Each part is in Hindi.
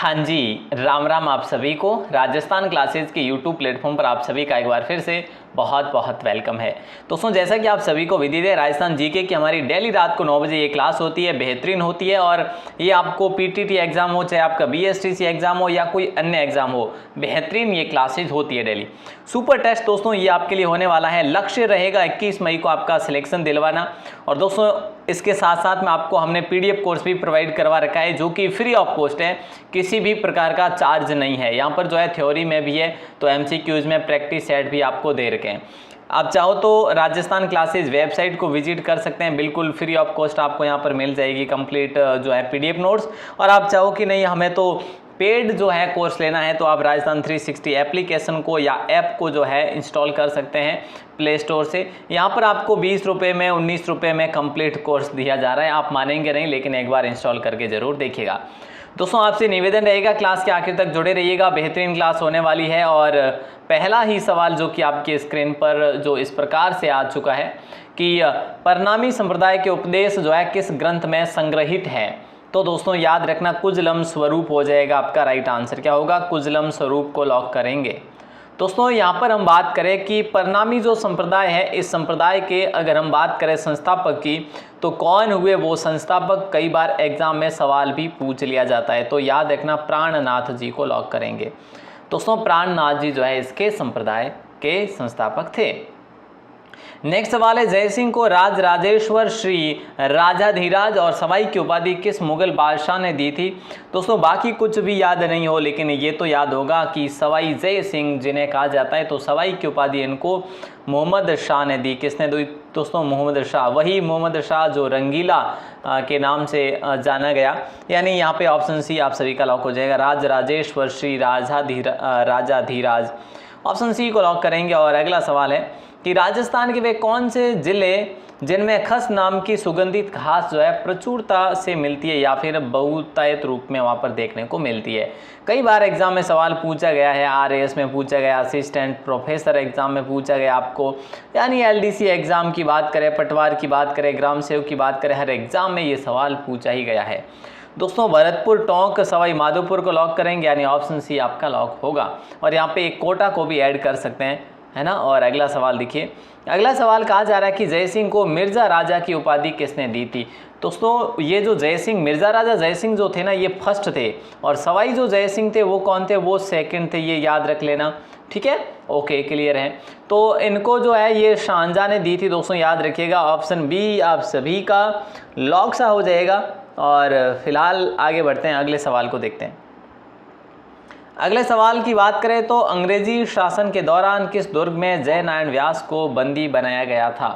हाँ जी, राम राम आप सभी को। राजस्थान क्लासेज के यूट्यूब प्लेटफॉर्म पर आप सभी का एक बार फिर से बहुत बहुत वेलकम है। दोस्तों, जैसा कि आप सभी को विदित है, राजस्थान जीके की हमारी डेली रात को 9 बजे ये क्लास होती है, बेहतरीन होती है। और ये आपको पीटीटी एग्जाम हो, चाहे आपका बीएसटीसी एग्जाम हो या कोई अन्य एग्जाम हो, बेहतरीन ये क्लासेज होती है डेली। सुपर टेस्ट दोस्तों ये आपके लिए होने वाला है। लक्ष्य रहेगा 21 मई को आपका सिलेक्शन दिलवाना। और दोस्तों इसके साथ साथ में आपको हमने पीडीएफ कोर्स भी प्रोवाइड करवा रखा है, जो कि फ्री ऑफ कॉस्ट है, किसी भी प्रकार का चार्ज नहीं है। यहाँ पर जो है थ्योरी में भी है, तो एमसीक्यूज में प्रैक्टिस सेट भी आपको दे रखे हैं। आप चाहो तो राजस्थान क्लासेज वेबसाइट को विजिट कर सकते हैं, बिल्कुल फ्री ऑफ कॉस्ट आपको यहाँ पर मिल जाएगी कंप्लीट जो है पीडीएफ नोट्स। और आप चाहो कि नहीं हमें तो पेड जो है कोर्स लेना है, तो आप राजस्थान 360 एप्लीकेशन को या ऐप को जो है इंस्टॉल कर सकते हैं प्ले स्टोर से। यहाँ पर आपको 20 रुपये में 19 रुपये में कंप्लीट कोर्स दिया जा रहा है। आप मानेंगे नहीं, लेकिन एक बार इंस्टॉल करके ज़रूर देखिएगा। दोस्तों आपसे निवेदन रहेगा, क्लास के आखिर तक जुड़े रहिएगा, बेहतरीन क्लास होने वाली है। और पहला ही सवाल जो कि आपकी स्क्रीन पर जो इस प्रकार से आ चुका है कि परनामी संप्रदाय के उपदेश जो है किस ग्रंथ में संग्रहित है। तो दोस्तों याद रखना, कुजलम स्वरूप हो जाएगा आपका राइट आंसर। क्या होगा? कुजलम स्वरूप को लॉक करेंगे। दोस्तों यहाँ पर हम बात करें कि परनामी जो संप्रदाय है, इस संप्रदाय के अगर हम बात करें संस्थापक की, तो कौन हुए वो संस्थापक, कई बार एग्जाम में सवाल भी पूछ लिया जाता है। तो याद रखना, प्राणनाथ जी को लॉक करेंगे। दोस्तों प्राणनाथ जी जो है इसके संप्रदाय के संस्थापक थे। नेक्स्ट सवाल है, जयसिंह को राज राजेश्वर श्री राजाधिराज और सवाई की उपाधि किस मुगल बादशाह ने दी थी। दोस्तों बाकी कुछ भी याद नहीं हो, लेकिन ये तो याद होगा कि सवाई जय सिंह जिन्हें कहा जाता है, तो सवाई की उपाधि इनको मोहम्मद शाह ने दी। किसने दी दोस्तों? मोहम्मद शाह। वही मोहम्मद शाह जो रंगीला के नाम से जाना गया। यानी यहाँ पे ऑप्शन सी आप सभी का लॉक हो जाएगा, राज राजेश्वर श्री राजाधिराज। ऑप्शन सी को लॉक करेंगे। और अगला सवाल है कि राजस्थान के वे कौन से जिले जिनमें खस नाम की सुगंधित घास जो है प्रचुरता से मिलती है या फिर बहुतायत रूप में वहाँ पर देखने को मिलती है। कई बार एग्जाम में सवाल पूछा गया है, आरएएस में पूछा गया, असिस्टेंट प्रोफेसर एग्जाम में पूछा गया आपको, यानी एलडीसी एग्जाम की बात करें, पटवार की बात करें, ग्राम सेवक की बात करें, हर एग्जाम में ये सवाल पूछा ही गया है। दोस्तों भरतपुर, टोंक, सवाई माधोपुर को लॉक करेंगे, यानी ऑप्शन सी आपका लॉक होगा। और यहाँ पे एक कोटा को भी ऐड कर सकते हैं, है ना। और अगला सवाल देखिए, अगला सवाल कहा जा रहा है कि जयसिंह को मिर्जा राजा की उपाधि किसने दी थी। दोस्तों ये जो जयसिंह, मिर्जा राजा जयसिंह जो थे ना, ये फर्स्ट थे, और सवाई जो जयसिंह थे वो कौन थे? वो सेकंड थे। ये याद रख लेना, ठीक है, ओके, क्लियर है। तो इनको जो है ये शाहजहां ने दी थी। दोस्तों याद रखिएगा, ऑप्शन बी आप सभी का लॉक सा हो जाएगा। और फिलहाल आगे बढ़ते हैं, अगले सवाल को देखते हैं। अगले सवाल की बात करें तो अंग्रेजी शासन के दौरान किस दुर्ग में जय नारायण व्यास को बंदी बनाया गया था।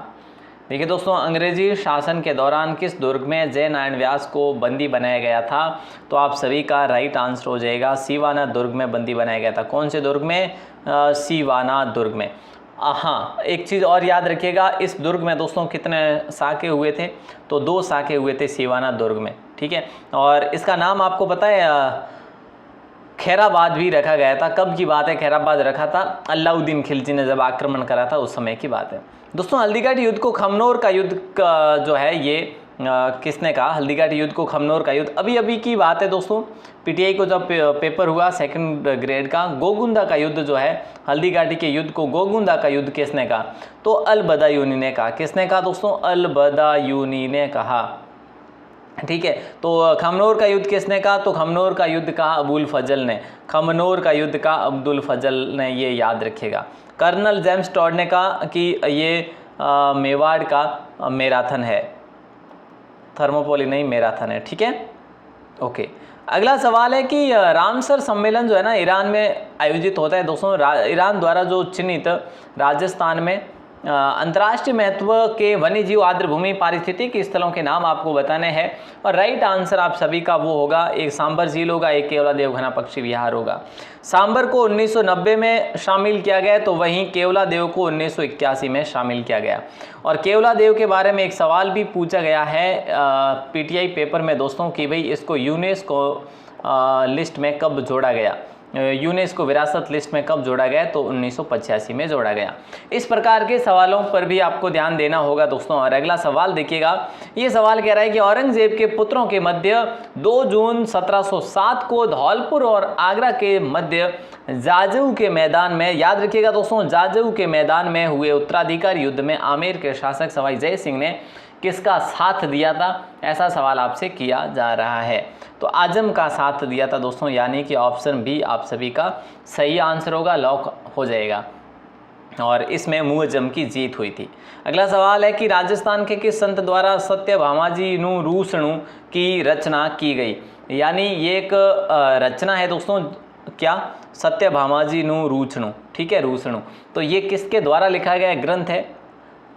देखिए दोस्तों, अंग्रेजी शासन के दौरान किस दुर्ग में जय नारायण व्यास को बंदी बनाया गया था। तो आप सभी का राइट आंसर हो जाएगा, सीवाना दुर्ग में बंदी बनाया गया था। कौन से दुर्ग में? सीवाना दुर्ग में। हाँ, एक चीज़ और याद रखिएगा, इस दुर्ग में दोस्तों कितने साके हुए थे? तो 2 साके हुए थे सीवाना दुर्ग में, ठीक है। और इसका नाम आपको पता है खैराबाद भी रखा गया था। कब की बात है खैराबाद रखा था? अलाउद्दीन खिलजी ने जब आक्रमण करा था उस समय की बात है। दोस्तों हल्दीघाटी युद्ध को खमनोर का युद्ध का जो है ये किसने कहा? हल्दीघाटी युद्ध को खमनोर का युद्ध अभी अभी की बात है दोस्तों। पीटीआई को जब पेपर हुआ सेकंड ग्रेड का, गोगुंदा का युद्ध जो है, हल्दीघाटी के युद्ध को गोगुंदा का युद्ध किसने कहा? तो अल-बदायूनी ने कहा। किसने कहा दोस्तों? अल-बदायूनी ने कहा, ठीक है। तो खमनोर का युद्ध किसने कहा? तो खमनोर का युद्ध कहा अबुल फजल ने। खमनोर का युद्ध का अब्दुल फजल ने, ये याद रखिएगा। कर्नल जेम्स टॉड ने कहा कि ये मेवाड़ का मैराथन है, थर्मोपोली नहीं, मैराथन है, ठीक है, ओके। अगला सवाल है कि रामसर सम्मेलन जो है ना ईरान में आयोजित होता है। दोस्तों ईरान द्वारा जो चिन्हित राजस्थान में अंतर्राष्ट्रीय महत्व के वन्यजीव आर्द्रभूमि पारिस्थितिक स्थलों के नाम आपको बताने हैं। और राइट आंसर आप सभी का वो होगा, एक सांबर झील होगा, एक केवलादेव घना पक्षी विहार होगा। सांबर को 1990 में शामिल किया गया, तो वहीं केवलादेव को 1981 में शामिल किया गया। और केवलादेव के बारे में एक सवाल भी पूछा गया है पीटीआई पेपर में दोस्तों कि भाई इसको यूनेस्को लिस्ट में कब जोड़ा गया। यूनेस्को विरासत लिस्ट में कब जोड़ा गया, तो 1985 में जोड़ा गया। इस प्रकार के सवालों पर भी आपको ध्यान देना होगा दोस्तों। और अगला सवाल देखिएगा, ये सवाल कह रहा है कि औरंगजेब के पुत्रों के मध्य 2 जून 1707 को धौलपुर और आगरा के मध्य जाजऊ के मैदान में, याद रखिएगा दोस्तों, जाजऊ के मैदान में हुए उत्तराधिकार युद्ध में आमेर के शासक सवाई जय सिंह ने किसका साथ दिया था, ऐसा सवाल आपसे किया जा रहा है। तो आजम का साथ दिया था दोस्तों, यानी कि ऑप्शन बी आप सभी का सही आंसर होगा, लॉक हो जाएगा। और इसमें मुअज्जम की जीत हुई थी। अगला सवाल है कि राजस्थान के किस संत द्वारा सत्यभामाजी नु रूसणु की रचना की गई, यानी ये एक रचना है दोस्तों, क्या, सत्यभामाजी नु रूसणु, ठीक है, रूसणु। तो ये किसके द्वारा लिखा गया ग्रंथ है,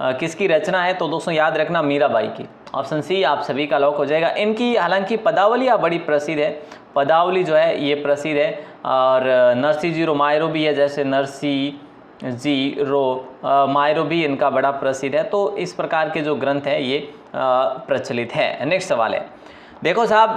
किसकी रचना है, तो दोस्तों याद रखना मीराबाई की। ऑप्शन सी आप सभी का लॉक हो जाएगा। इनकी हालांकि पदावलियाँ बड़ी प्रसिद्ध है, पदावली जो है ये प्रसिद्ध है, और नरसी जी रो मायरो भी है, जैसे नरसी जी रो मायरो भी इनका बड़ा प्रसिद्ध है। तो इस प्रकार के जो ग्रंथ है ये प्रचलित है। नेक्स्ट सवाल है, देखो साहब,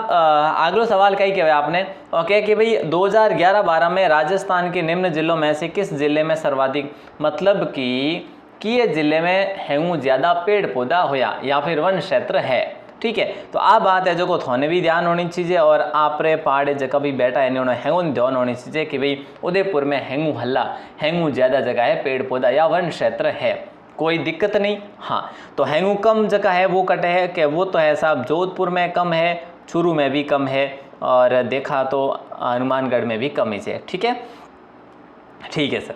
अगला सवाल कही किया आपने, ओके, कि भाई 2011-12 में राजस्थान के निम्न जिलों में से किस जिले में सर्वाधिक, मतलब कि ये जिले में हेंगू ज़्यादा पेड़ पौधा होया या फिर वन क्षेत्र है, ठीक है। तो आ बात है जो को थोने भी ध्यान होनी चाहिए, और आप रे पहाड़े जगह भी बैठा है इन्होंने हेंगू ध्यान होनी चाहिए कि भाई उदयपुर में हेंगू हल्ला, हेंगू ज़्यादा जगह है, पेड़ पौधा या वन क्षेत्र है, कोई दिक्कत नहीं। हाँ, तो हेंगू कम जगह है वो कटे है कि वो तो है साहब, जोधपुर में कम है, चूरू में भी कम है, और देखा तो हनुमानगढ़ में भी कम ही है, ठीक है, ठीक है सर।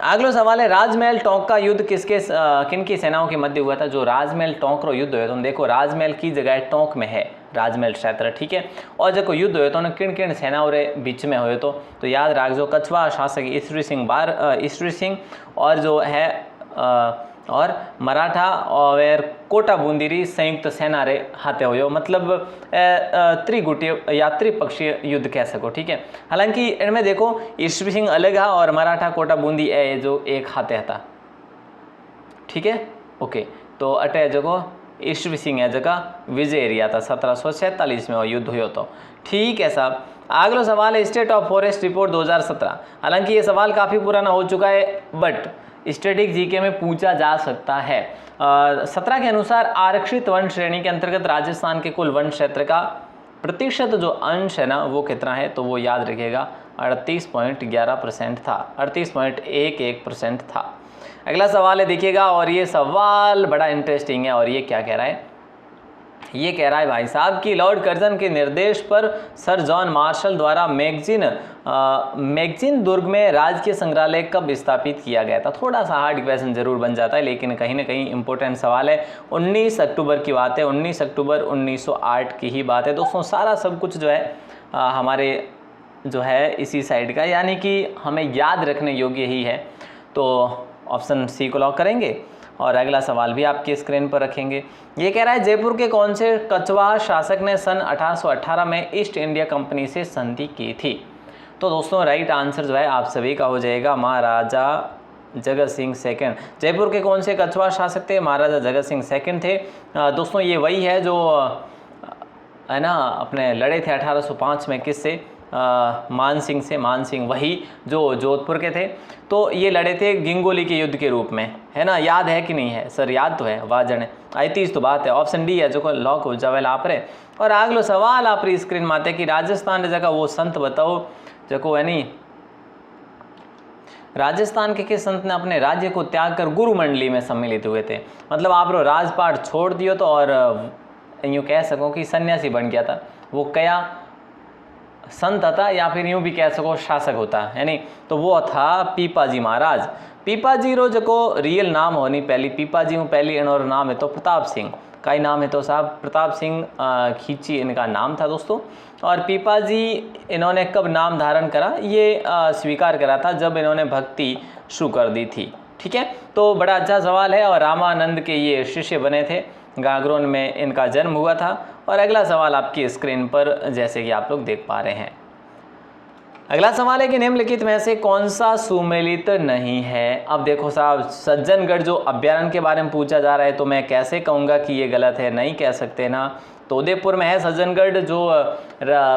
अगला सवाल है, राजमहल टोंक का युद्ध किन की सेनाओं के मध्य हुआ था। जो राजमहल टोंक रो युद्ध हुआ, तो देखो राजमहल की जगह टोंक में है राजमहल क्षेत्र, ठीक है। और जब युद्ध हुए तो किन किन सेनाओं रे बीच में हुए, तो याद रख जो कछवा शासक ईश्वरी सिंह और जो है और मराठा और कोटा बूंदीरी संयुक्त सेना रे हाथे हुए, मतलब त्रिगुटीय या त्रिपक्षीय युद्ध कह सको, ठीक है। हालांकि इनमें देखो ईश्वरी सिंह अलग है और मराठा कोटा बूंदी जो एक हाथे था, ठीक है, ओके। तो अटे जगह ईश्वरी सिंह है जगह विजय एरिया था, 1747 में वो युद्ध हुआ, तो ठीक है साहब। अगला सवाल है, स्टेट ऑफ फॉरेस्ट रिपोर्ट 2017। हालांकि ये सवाल काफ़ी पुराना हो चुका है, बट स्टैटिक जीके में पूछा जा सकता है। 17 के अनुसार आरक्षित वन श्रेणी के अंतर्गत राजस्थान के कुल वन क्षेत्र का प्रतिशत जो अंश है ना वो कितना है, तो वो याद रखिएगा 38.11% था, 38.11% था। अगला सवाल है देखिएगा, और ये सवाल बड़ा इंटरेस्टिंग है, और ये क्या कह रहा है, ये कह रहा है भाई साहब कि लॉर्ड कर्जन के निर्देश पर सर जॉन मार्शल द्वारा मैगजीन दुर्ग में राजकीय संग्रहालय कब स्थापित किया गया था। थोड़ा सा हार्ड क्वेश्चन जरूर बन जाता है, लेकिन कहीं ना कहीं इंपॉर्टेंट सवाल है। 19 अक्टूबर की बात है, 19 अक्टूबर 1908 की ही बात है दोस्तों। सारा सब कुछ जो है हमारे जो है इसी साइड का, यानी कि हमें याद रखने योग्य ही है। तो ऑप्शन सी को लॉक करेंगे, और अगला सवाल भी आपकी स्क्रीन पर रखेंगे। ये कह रहा है, जयपुर के कौन से कछवाहा शासक ने सन 1818 में ईस्ट इंडिया कंपनी से संधि की थी। तो दोस्तों राइट आंसर जो है आप सभी का हो जाएगा महाराजा जगत सिंह सेकंड। जयपुर के कौन से कछवाहा शासक थे, महाराजा जगत सिंह सेकंड थे। दोस्तों ये वही है जो है ना अपने लड़े थे 1805 में, किससे, मान सिंह से, मान सिंह वही जो जोधपुर के थे। तो ये लड़े थे गिंगोली के युद्ध के रूप में, है ना, याद है कि नहीं है सर, याद तो है, वाह जने आई तीस तो बात है। ऑप्शन डी है जो को लॉक हो जावे आप रे। और अगलो सवाल आप स्क्रीन माते कि राजस्थान जगह वो संत बताओ जो है नी, राजस्थान के किस संत ने अपने राज्य को त्याग कर गुरु मंडली में सम्मिलित हुए थे। मतलब आप रो राजपाट छोड़ दियो तो, और यूँ कह सको कि सन्यासी बन गया था। वो क्या संत था या फिर यूँ भी कह सको शासक होता है नहीं, तो वो था पीपाजी महाराज। पीपाजी रो जो रियल नाम होनी पहली पीपाजी हूँ पहली इनोर नाम है तो प्रताप सिंह का ही नाम है, तो साहब प्रताप सिंह खींची इनका नाम था दोस्तों। और पीपाजी इन्होंने कब नाम धारण करा, ये स्वीकार करा था जब इन्होंने भक्ति शुरू कर दी थी, ठीक है। तो बड़ा अच्छा सवाल है, और रामानंद के ये शिष्य बने थे, गागरोन में इनका जन्म हुआ था। और अगला सवाल आपकी स्क्रीन पर जैसे कि आप लोग देख पा रहे हैं, अगला सवाल है कि निम्नलिखित में से कौन सा सुमेलित नहीं है। अब देखो साहब, सज्जनगढ़ जो अभ्यारण्य के बारे में पूछा जा रहा है, तो मैं कैसे कहूँगा कि ये गलत है, नहीं कह सकते ना। तो उदयपुर में है सज्जनगढ़, जो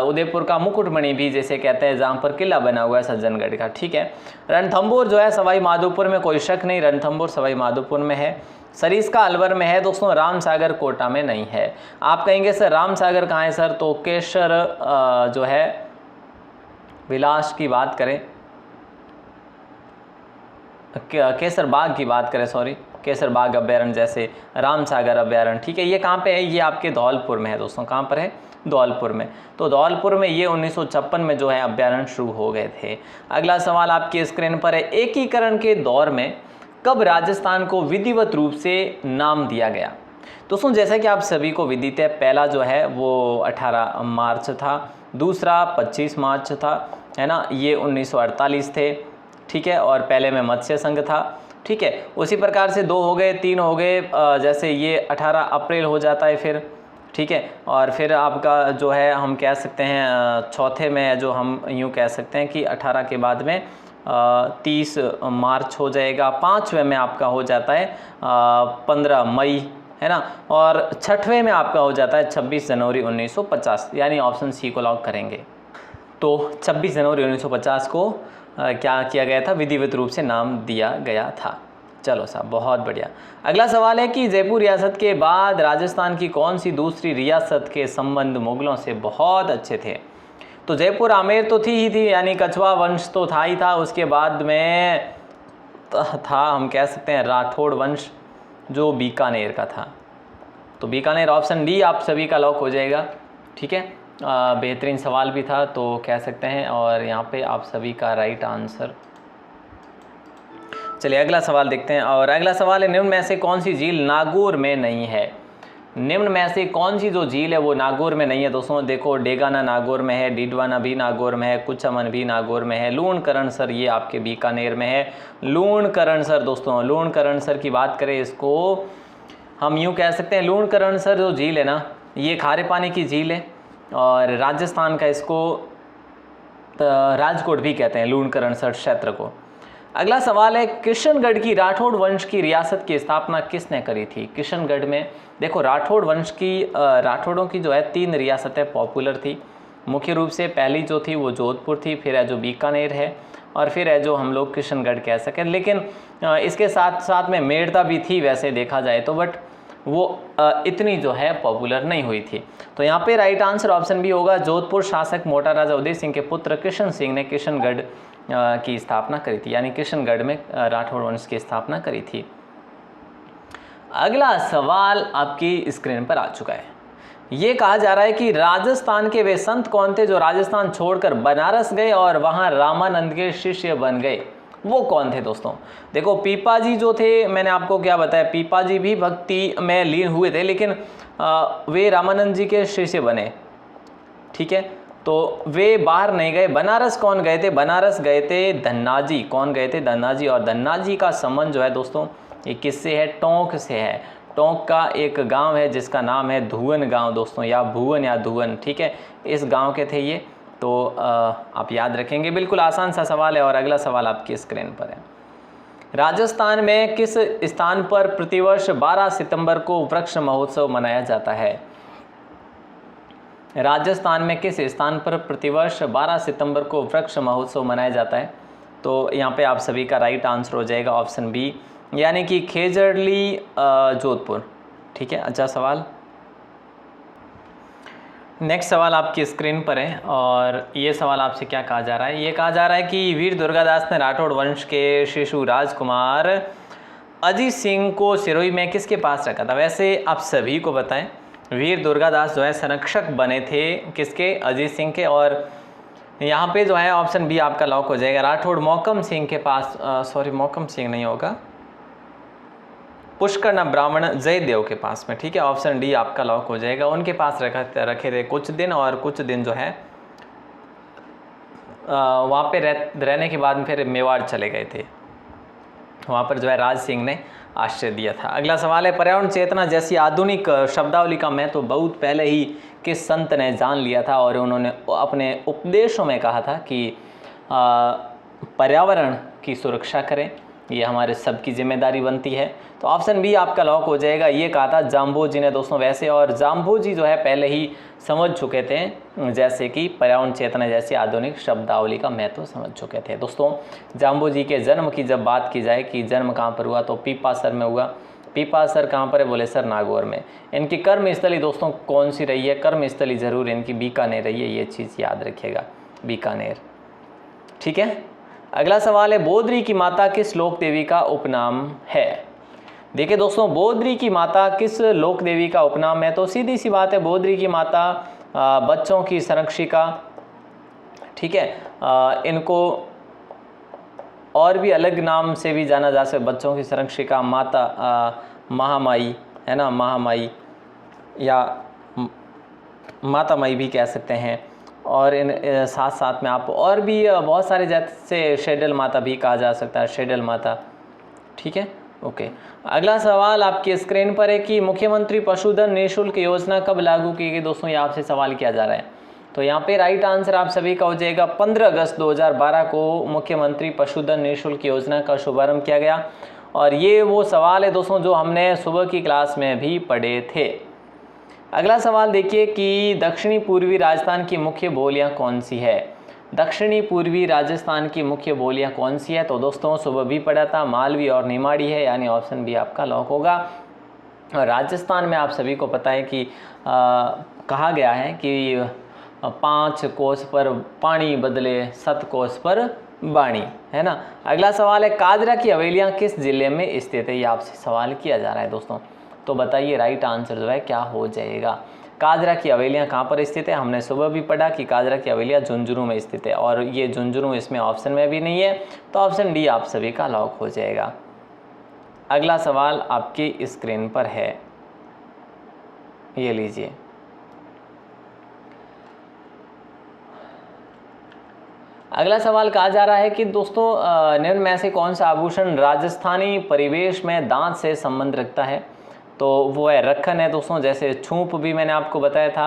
उदयपुर का मुकुटमणि भी जैसे कहते हैं, जहाँ पर किला बना हुआ है सज्जनगढ़ का। ठीक है। रणथंभौर जो है सवाई माधोपुर में, कोई शक नहीं, रणथंभौर सवाई माधोपुर में है। सरिस्का अलवर में है दोस्तों, रामसागर कोटा में नहीं है। आप कहेंगे सर रामसागर कहाँ है सर, तो केसर जो है विलास की बात करें, केसर बाग की बात करें, सॉरी, केसर बाग अभ्यारण्य जैसे रामसागर अभ्यारण्य। ठीक है, ये कहाँ पे है, ये आपके धौलपुर में है दोस्तों। कहाँ पर है, धौलपुर में। तो धौलपुर में ये 1956 में जो है अभ्यारण्य शुरू हो गए थे। अगला सवाल आपकी स्क्रीन पर है, एकीकरण के दौर में कब राजस्थान को विधिवत रूप से नाम दिया गया। दोस्तों जैसा कि आप सभी को विदित है, पहला जो है वो 18 मार्च था, दूसरा 25 मार्च था, है ना, ये 1948 थे। ठीक है, और पहले में मत्स्य संघ था। ठीक है, उसी प्रकार से 2 हो गए, 3 हो गए, जैसे ये 18 अप्रैल हो जाता है फिर। ठीक है, और फिर आपका जो है हम कह सकते हैं चौथे में, जो हम यूँ कह सकते हैं कि 18 के बाद में 30 मार्च हो जाएगा। 5वें में आपका हो जाता है 15 मई, है ना, और 6वें में आपका हो जाता है 26 जनवरी 1950, यानी ऑप्शन सी को लॉक करेंगे। तो 26 जनवरी 1950 को क्या किया गया था, विधिवत रूप से नाम दिया गया था। चलो साहब, बहुत बढ़िया। अगला सवाल है कि जयपुर रियासत के बाद राजस्थान की कौन सी दूसरी रियासत के संबंध मुगलों से बहुत अच्छे थे। तो जयपुर आमेर तो थी ही थी, यानी कछवा वंश तो था ही था। उसके बाद में था हम कह सकते हैं राठौड़ वंश, जो बीकानेर का था। तो बीकानेर ऑप्शन डी आप सभी का लॉक हो जाएगा। ठीक है, बेहतरीन सवाल भी था तो कह सकते हैं, और यहाँ पे आप सभी का राइट आंसर। चलिए अगला सवाल देखते हैं, और अगला सवाल है, निम्न में से कौन सी झील नागौर में नहीं है। निम्न में से कौन सी जो झील है वो नागौर में नहीं है दोस्तों। देखो, डेगाना नागौर में है, डिडवाना भी नागौर में है, कुचमन भी नागौर में है, लूणकरणसर ये आपके बीकानेर में है। लूणकरणसर दोस्तों, लूणकरणसर की बात करें, इसको हम यूँ कह सकते हैं, लूणकरणसर जो झील है ना, ये खारे पानी की झील है, और राजस्थान का इसको राजकोट भी कहते हैं, लूणकरणसर क्षेत्र को। अगला सवाल है, किशनगढ़ की राठौड़ वंश की रियासत की स्थापना किसने करी थी। किशनगढ़ में देखो, राठौड़ वंश की राठौड़ों की जो है 3 रियासतें पॉपुलर थी। मुख्य रूप से पहली जो थी वो जोधपुर थी, फिर है जो बीकानेर है, और फिर है जो हम लोग किशनगढ़ कह सकें। लेकिन इसके साथ साथ में मेड़ता भी थी वैसे देखा जाए तो, बट वो इतनी जो है पॉपुलर नहीं हुई थी। तो यहाँ पे राइट आंसर ऑप्शन भी होगा, जोधपुर शासक मोटा राजा उदय सिंह के पुत्र किशन सिंह ने किशनगढ़ की स्थापना करी थी, यानी किशनगढ़ में राठौड़ वंश की स्थापना करी थी। अगला सवाल आपकी स्क्रीन पर आ चुका है। ये कहा जा रहा है कि राजस्थान के वे संत कौन थे जो राजस्थान छोड़कर बनारस गए और वहाँ रामानंद के शिष्य बन गए। वो कौन थे दोस्तों। देखो, पीपाजी जो थे, मैंने आपको क्या बताया, पीपाजी भी भक्ति में लीन हुए थे, लेकिन वे रामानंद जी के शिष्य बने। ठीक है, तो वे बाहर नहीं गए। बनारस कौन गए थे, बनारस गए थे धन्नाजी। कौन गए थे, धन्नाजी। और धन्नाजी का संबंध जो है दोस्तों, ये किससे है, टोंक से है। टोंक का एक गांव है जिसका नाम है धुवन गांव दोस्तों, या भुवन या धुवन। ठीक है, इस गांव के थे ये, तो आप याद रखेंगे। बिल्कुल आसान सा सवाल है। और अगला सवाल आपकी स्क्रीन पर है, राजस्थान में किस स्थान पर प्रतिवर्ष 12 सितंबर को वृक्ष महोत्सव मनाया जाता है। राजस्थान में किस स्थान पर प्रतिवर्ष 12 सितंबर को वृक्ष महोत्सव मनाया जाता है। तो यहाँ पे आप सभी का राइट आंसर हो जाएगा ऑप्शन बी, यानी कि खेजड़ली जोधपुर। ठीक है, अच्छा सवाल। नेक्स्ट सवाल आपकी स्क्रीन पर है, और ये सवाल आपसे क्या कहा जा रहा है। ये कहा जा रहा है कि वीर दुर्गादास ने राठौड़ वंश के शिशु राजकुमार अजीत सिंह को सिरोही में किसके पास रखा था। वैसे आप सभी को बताएं, वीर दुर्गादास जो है संरक्षक बने थे किसके, अजीत सिंह के। और यहाँ पे जो है ऑप्शन बी आपका लॉक हो जाएगा, राठौड़ मौकम सिंह के पास, सॉरी मौकम सिंह नहीं होगा, पुष्कर ब्राह्मण जयदेव के पास में। ठीक है, ऑप्शन डी आपका लॉक हो जाएगा। उनके पास रखे थे कुछ दिन, और कुछ दिन जो है वहाँ पे रहने के बाद फिर मेवाड़ चले गए थे। वहाँ पर जो है राज सिंह ने आश्रय दिया था। अगला सवाल है, पर्यावरण चेतना जैसी आधुनिक शब्दावली का महत्व तो बहुत पहले ही किस संत ने जान लिया था, और उन्होंने अपने उपदेशों में कहा था कि पर्यावरण की सुरक्षा करें, ये हमारे सबकी जिम्मेदारी बनती है। तो ऑप्शन बी आपका लॉक हो जाएगा। ये कहा था जाम्बोजी ने दोस्तों वैसे, और जाम्बोजी जो है पहले ही समझ चुके थे, जैसे कि पर्यावरण चेतना जैसी आधुनिक शब्दावली का महत्व समझ चुके थे। दोस्तों जाम्बोजी के जन्म की जब बात की जाए कि जन्म कहाँ पर हुआ, तो पीपासर में हुआ। पीपासर कहाँ पर है, बोले सर नागौर में। इनकी कर्मस्थली दोस्तों कौन सी रही है, कर्मस्थली जरूर इनकी बीकानेर रही है, ये चीज़ याद रखिएगा, बीकानेर। ठीक है, अगला सवाल है बोद्री की माता किस लोक देवी का उपनाम है। देखिए दोस्तों बोद्री की माता किस लोक देवी का उपनाम है, तो सीधी सी बात है बोद्री की माता बच्चों की संरक्षिका। ठीक है, इनको और भी अलग नाम से भी जाना जा सकता है, बच्चों की संरक्षिका, माता महामाई है ना, महामाई या माता माई भी कह सकते हैं। और इन साथ साथ में आप और भी बहुत सारे जैसे शेडल माता भी कहा जा सकता है, शेडल माता। ठीक है, ओके। अगला सवाल आपकी स्क्रीन पर है कि मुख्यमंत्री पशुधन निःशुल्क योजना कब लागू की गई। दोस्तों ये आपसे सवाल किया जा रहा है, तो यहाँ पे राइट आंसर आप सभी का हो जाएगा 15 अगस्त 2012 को मुख्यमंत्री पशुधन निःशुल्क योजना का शुभारंभ किया गया। और ये वो सवाल है दोस्तों जो हमने सुबह की क्लास में भी पढ़े थे। अगला सवाल देखिए कि दक्षिणी पूर्वी राजस्थान की मुख्य बोलियां कौन सी है। दक्षिणी पूर्वी राजस्थान की मुख्य बोलियां कौन सी है, तो दोस्तों सुबह भी पढ़ा था, मालवी और निमाड़ी है, यानी ऑप्शन बी आपका लॉक होगा। राजस्थान में आप सभी को पता है कि कहा गया है कि 5 कोस पर पानी बदले 7 कोस पर बाणी, है ना। अगला सवाल है काजरा की हवेलियाँ किस जिले में स्थित है, ये आपसे सवाल किया जा रहा है दोस्तों। तो बताइए राइट आंसर जो है क्या हो जाएगा। काजरा की हवेलियाँ कहाँ पर स्थित है, हमने सुबह भी पढ़ा कि काजरा की हवेलियाँ झुंझुनू में स्थित है, और ये झुंझुनू इसमें ऑप्शन में भी नहीं है, तो ऑप्शन डी आप सभी का लॉक हो जाएगा। अगला सवाल आपकी स्क्रीन पर है, ये लीजिए। अगला सवाल कहा जा रहा है कि दोस्तों निम्न में से कौन सा आभूषण राजस्थानी परिवेश में दांत से संबंध रखता है, तो वो है रखन है दोस्तों। जैसे छूप भी मैंने आपको बताया था,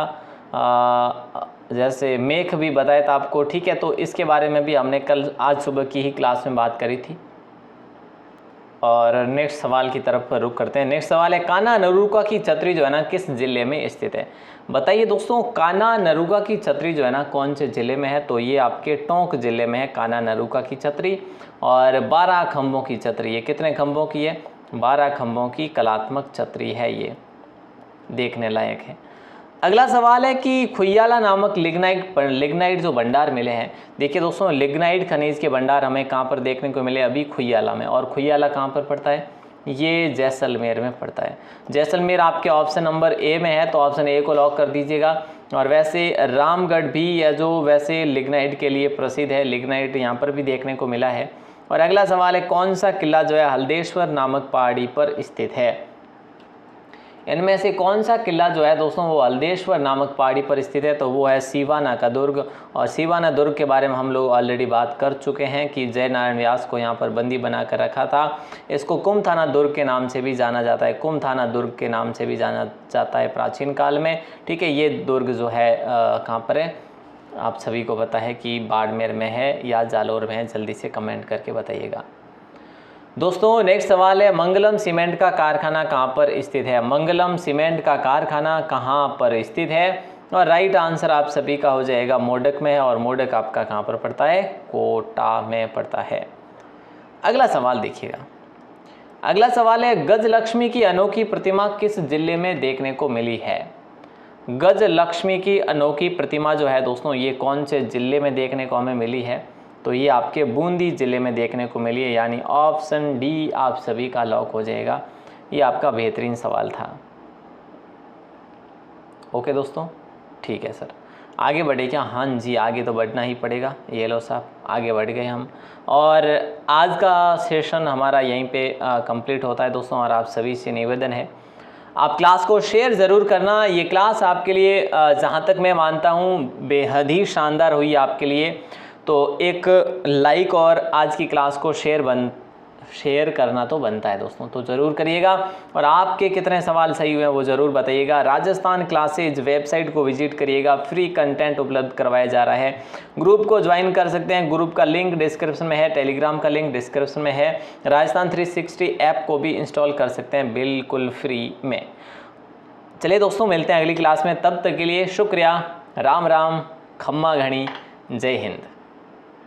जैसे मेख भी बताया था आपको। ठीक है, तो इसके बारे में भी हमने कल आज सुबह की ही क्लास में बात करी थी। और नेक्स्ट सवाल की तरफ रुख करते हैं। नेक्स्ट सवाल है कान्हा नरूका की छतरी जो है ना किस जिले में स्थित है। बताइए दोस्तों कान्हा नरूका की छतरी जो है ना कौन से जिले में है, तो ये आपके टोंक जिले में है कान्हा नरूका की छतरी। और 12 खंभों की छतरी, ये कितने खंभों की है, 12 खंभों की कलात्मक छतरी है, ये देखने लायक है। अगला सवाल है कि खुयाला नामक लिग्नाइट जो भंडार मिले हैं। देखिए दोस्तों लिग्नाइट खनिज के भंडार हमें कहाँ पर देखने को मिले, अभी खुयाला में। और खुयाला कहाँ पर पड़ता है, ये जैसलमेर में पड़ता है। जैसलमेर आपके ऑप्शन नंबर ए में है, तो ऑप्शन ए को लॉक कर दीजिएगा। और वैसे रामगढ़ भी या जो वैसे लिग्नाइट के लिए प्रसिद्ध है, लिग्नाइट यहाँ पर भी देखने को मिला है। और अगला सवाल है कौन सा किला जो है हल्देश्वर नामक पहाड़ी पर स्थित है। इनमें से कौन सा किला जो है दोस्तों वो हल्देश्वर नामक पहाड़ी पर स्थित है, तो वो है सीवाना का दुर्ग। और सीवाना दुर्ग के बारे में हम लोग ऑलरेडी बात कर चुके हैं कि जय नारायण व्यास को यहाँ पर बंदी बना कर रखा था। इसको कुमथाना दुर्ग के नाम से भी जाना जाता है, कुमथाना दुर्ग के नाम से भी जाना जाता है प्राचीन काल में। ठीक है, ये दुर्ग जो है कहाँ पर है, आप सभी को पता है कि बाड़मेर में है या जालोर में है, जल्दी से कमेंट करके बताइएगा। दोस्तों नेक्स्ट सवाल है मंगलम सीमेंट का कारखाना कहाँ पर स्थित है। मंगलम सीमेंट का कारखाना कहाँ पर स्थित है, और राइट आंसर आप सभी का हो जाएगा मोडक में है। और मोडक आपका कहाँ पर पड़ता है, कोटा में पड़ता है। अगला सवाल देखिएगा। अगला सवाल है गजलक्ष्मी की अनोखी प्रतिमा किस जिले में देखने को मिली है। गजलक्ष्मी की अनोखी प्रतिमा जो है दोस्तों ये कौन से जिले में देखने को हमें मिली है, तो ये आपके बूंदी जिले में देखने को मिली है, यानी ऑप्शन डी आप सभी का लॉक हो जाएगा। ये आपका बेहतरीन सवाल था। ओके दोस्तों, ठीक है सर, आगे बढ़े क्या। हाँ जी, आगे तो बढ़ना ही पड़ेगा। ये लो साहब, आगे बढ़ गए हम। और आज का सेशन हमारा यहीं पे कंप्लीट होता है दोस्तों। और आप सभी से निवेदन है आप क्लास को शेयर ज़रूर करना। ये क्लास आपके लिए जहाँ तक मैं मानता हूँ बेहद ही शानदार हुई आपके लिए। तो एक लाइक और आज की क्लास को शेयर करना तो बनता है दोस्तों, तो ज़रूर करिएगा। और आपके कितने सवाल सही हुए हैं वो ज़रूर बताइएगा। राजस्थान क्लासेज वेबसाइट को विजिट करिएगा, फ्री कंटेंट उपलब्ध करवाया जा रहा है। ग्रुप को ज्वाइन कर सकते हैं, ग्रुप का लिंक डिस्क्रिप्शन में है, टेलीग्राम का लिंक डिस्क्रिप्शन में है। राजस्थान 360 ऐप को भी इंस्टॉल कर सकते हैं बिल्कुल फ्री में। चलिए दोस्तों, मिलते हैं अगली क्लास में, तब तक के लिए शुक्रिया। राम राम, खम्मा घणी, जय हिंद।